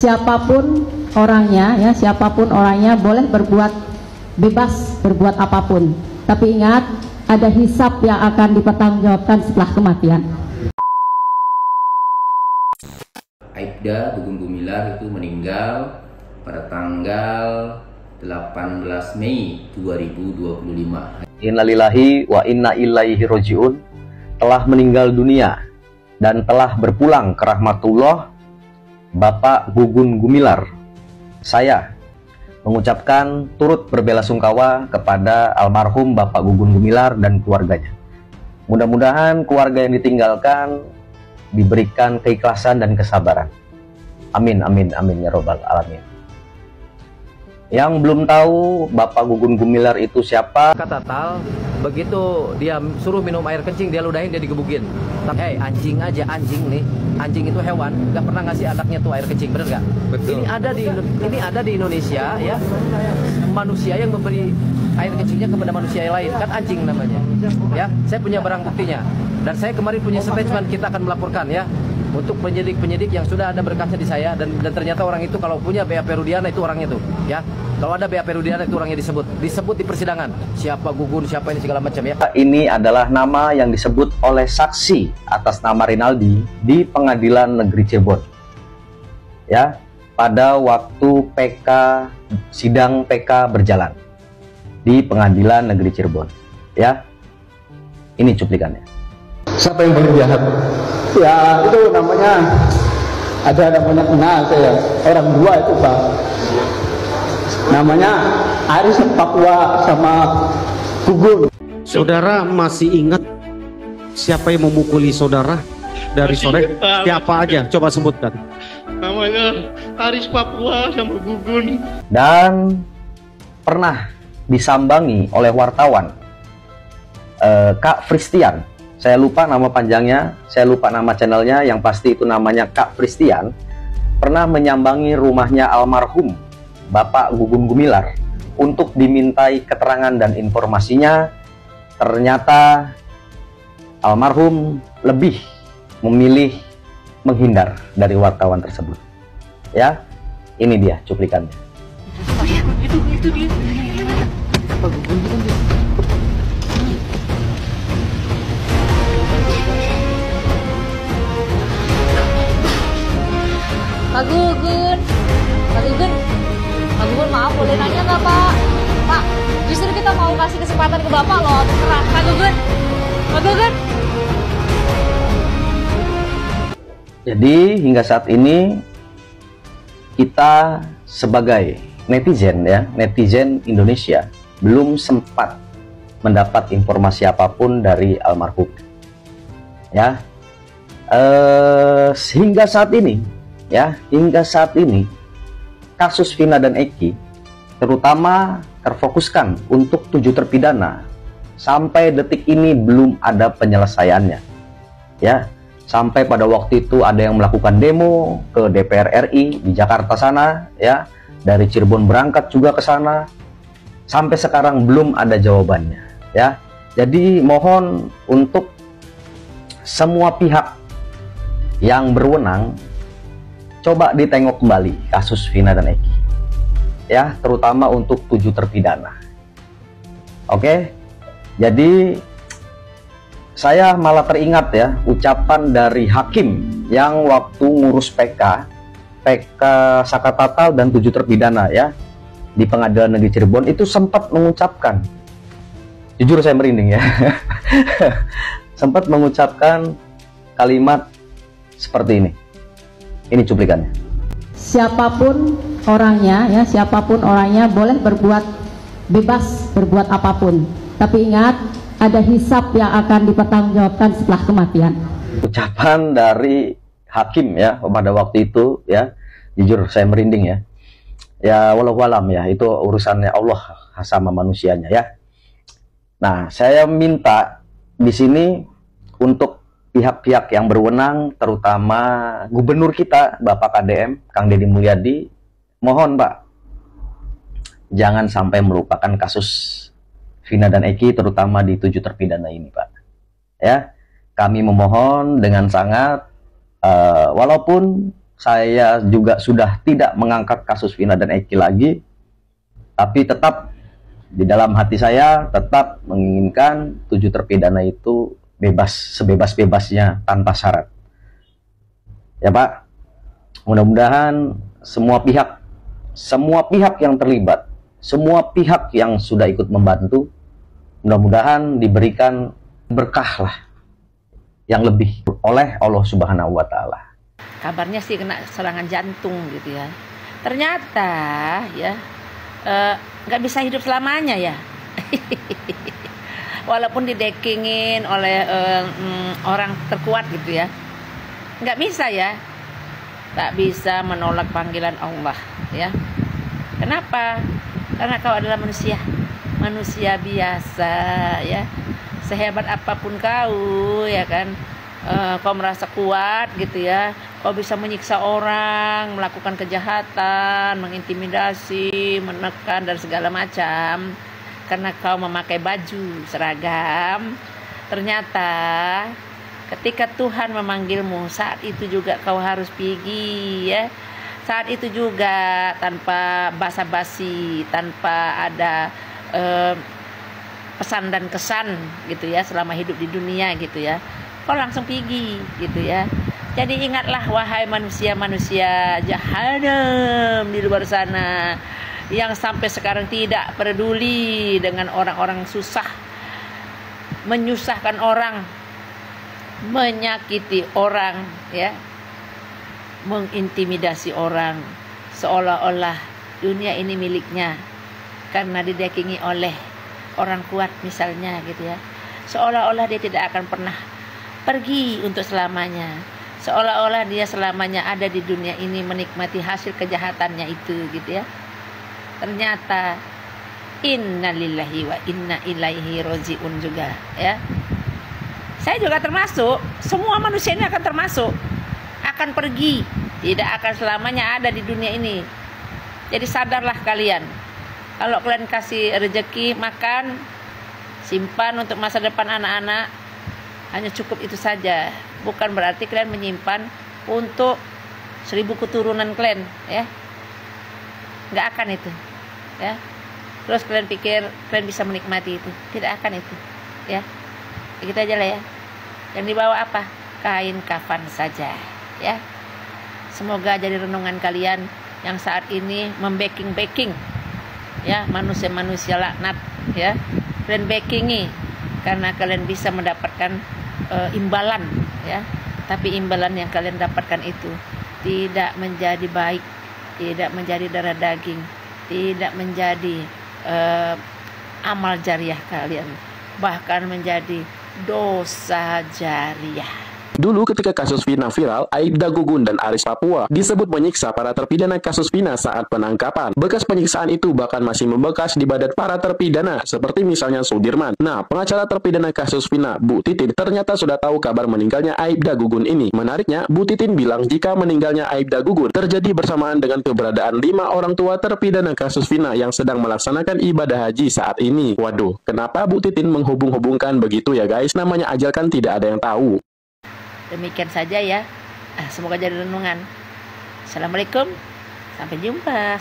siapapun orangnya ya, siapapun orangnya boleh berbuat bebas berbuat apapun, tapi ingat ada hisab yang akan dipertanggungjawabkan setelah kematian. Aibda Gugum Gumilar itu meninggal pada tanggal 18 Mei 2025. Innalillahi wa inna ilaihi roji'un. Telah meninggal dunia dan telah berpulang ke rahmatullah Bapak Gugum Gumilar. Saya mengucapkan turut berbelasungkawa kepada almarhum Bapak Gugum Gumilar dan keluarganya. Mudah-mudahan keluarga yang ditinggalkan diberikan keikhlasan dan kesabaran. Amin, amin, amin ya robbal alamin. Yang belum tahu Bapak Gugum Gumilar itu siapa? Kata Tal, begitu dia suruh minum air kencing, dia ludahin, dia digebukin. Anjing aja, anjing nih, anjing itu hewan, nggak pernah ngasih anaknya tuh air kencing, bener nggak? Betul. Ini ada di Indonesia ya, manusia yang memberi air kencingnya kepada manusia yang lain, kan anjing namanya. Ya, saya punya barang buktinya, dan saya kemarin punya statement, kita akan melaporkan ya. Untuk penyidik-penyidik yang sudah ada berkasnya di saya, dan ternyata orang itu kalau punya BAP Rudiana itu orangnya tuh ya, kalau ada BAP Rudiana itu orangnya disebut di persidangan, siapa Gugun, siapa ini segala macam ya. Ini adalah nama yang disebut oleh saksi atas nama Rinaldi di Pengadilan Negeri Cirebon ya, pada waktu sidang PK berjalan di Pengadilan Negeri Cirebon ya. Ini cuplikannya. Siapa yang paling jahat? Ya itu namanya, kenal saya, orang dua itu Pak, namanya Aris Papua sama Gugun. Saudara masih ingat siapa yang memukuli saudara dari sore? Siapa aja? Coba sebutkan. Namanya Aris Papua sama Gugun. Dan pernah disambangi oleh wartawan Kak Fristian. Saya lupa nama panjangnya, saya lupa nama channelnya, yang pasti itu namanya Kak Fristian. Pernah menyambangi rumahnya almarhum Bapak Gugum Gumilar untuk dimintai keterangan dan informasinya. Ternyata almarhum lebih memilih menghindar dari wartawan tersebut ya. Ini dia cuplikannya. Itu dia. Apa Gugun bukan dia? Pak Gugun, maaf boleh nanya nggak Pak? Pak, justru kita mau kasih kesempatan ke Bapak loh untuk terang. Pak Gugun. Jadi hingga saat ini kita sebagai netizen ya, netizen Indonesia belum sempat mendapat informasi apapun dari almarhum ya. Hingga saat ini kasus Vina dan Eki terutama terfokuskan untuk 7 terpidana. Sampai detik ini belum ada penyelesaiannya ya. Sampai pada waktu itu ada yang melakukan demo ke DPR RI di Jakarta sana ya, dari Cirebon berangkat juga ke sana. Sampai sekarang belum ada jawabannya ya. Jadi mohon untuk semua pihak yang berwenang, coba ditengok kembali kasus Vina dan Eki ya, terutama untuk 7 terpidana. Oke, jadi saya malah teringat ya ucapan dari hakim yang waktu ngurus PK Sakatatal dan 7 terpidana ya di Pengadilan Negeri Cirebon itu sempat mengucapkan, jujur saya merinding ya, sempat mengucapkan kalimat seperti ini. Ini cuplikannya. Siapapun orangnya ya, siapapun orangnya boleh berbuat bebas berbuat apapun, tapi ingat ada hisab yang akan dipertanggungjawabkan setelah kematian. Ucapan dari hakim ya pada waktu itu ya, jujur saya merinding ya. Ya wallahualam ya, itu urusannya Allah sama manusianya ya. Nah, saya minta di sini untuk pihak-pihak yang berwenang, terutama gubernur kita Bapak KDM Kang Deddy Mulyadi, mohon Pak, jangan sampai melupakan kasus Vina dan Eki, terutama di 7 terpidana ini Pak ya. Kami memohon dengan sangat, walaupun saya juga sudah tidak mengangkat kasus Vina dan Eki lagi, tapi tetap di dalam hati saya tetap menginginkan 7 terpidana itu bebas, sebebas-bebasnya tanpa syarat. Ya Pak, mudah-mudahan semua pihak yang terlibat, semua pihak yang sudah ikut membantu, mudah-mudahan diberikan berkah lah yang lebih oleh Allah Subhanahu wa Ta'ala. Kabarnya sih kena serangan jantung gitu ya. Ternyata ya nggak bisa hidup selamanya ya. Walaupun didekingin oleh orang terkuat gitu ya, nggak bisa ya, tak bisa menolak panggilan Allah ya. Kenapa? Karena kau adalah manusia biasa ya. Sehebat apapun kau ya kan, kau merasa kuat gitu ya, kau bisa menyiksa orang, melakukan kejahatan, mengintimidasi, menekan dan segala macam karena kau memakai baju seragam. Ternyata ketika Tuhan memanggilmu, saat itu juga kau harus pergi ya. Saat itu juga tanpa basa-basi, tanpa ada pesan dan kesan gitu ya selama hidup di dunia gitu ya, kau langsung pergi gitu ya. Jadi ingatlah wahai manusia-manusia jahanam di luar sana yang sampai sekarang tidak peduli dengan orang-orang susah, menyusahkan orang, menyakiti orang ya, mengintimidasi orang seolah-olah dunia ini miliknya karena didekingi oleh orang kuat misalnya gitu ya. Seolah-olah dia tidak akan pernah pergi untuk selamanya, seolah-olah dia selamanya ada di dunia ini menikmati hasil kejahatannya itu gitu ya. Ternyata innalillahi wa inna ilaihi rojiun juga ya. Saya juga termasuk, semua manusia ini akan termasuk, akan pergi, tidak akan selamanya ada di dunia ini. Jadi sadarlah kalian, kalau kalian kasih rezeki makan, simpan untuk masa depan anak-anak, hanya cukup itu saja. Bukan berarti kalian menyimpan untuk 1000 keturunan kalian ya. Nggak akan itu ya. Terus kalian pikir kalian bisa menikmati itu, tidak akan itu ya. Begitu aja lah ya. Yang dibawa apa? Kain kafan saja ya. Semoga jadi renungan kalian yang saat ini membacking ya, manusia-manusia laknat ya. Kalian backingi karena kalian bisa mendapatkan imbalan ya. Tapi imbalan yang kalian dapatkan itu tidak menjadi baik, tidak menjadi darah daging, tidak menjadi amal jariah kalian, bahkan menjadi dosa jariah. Dulu ketika kasus Vina viral, Aibda Gugun dan Aris Papua disebut menyiksa para terpidana kasus Vina saat penangkapan. Bekas penyiksaan itu bahkan masih membekas di badan para terpidana, seperti misalnya Sudirman. Nah, pengacara terpidana kasus Vina, Bu Titin, ternyata sudah tahu kabar meninggalnya Aibda Gugun ini. Menariknya, Bu Titin bilang jika meninggalnya Aibda Gugun terjadi bersamaan dengan keberadaan 5 orang tua terpidana kasus Vina yang sedang melaksanakan ibadah haji saat ini. Waduh, kenapa Bu Titin menghubung-hubungkan begitu ya guys? Namanya ajal kan tidak ada yang tahu. Demikian saja ya. Semoga jadi renungan. Assalamualaikum. Sampai jumpa.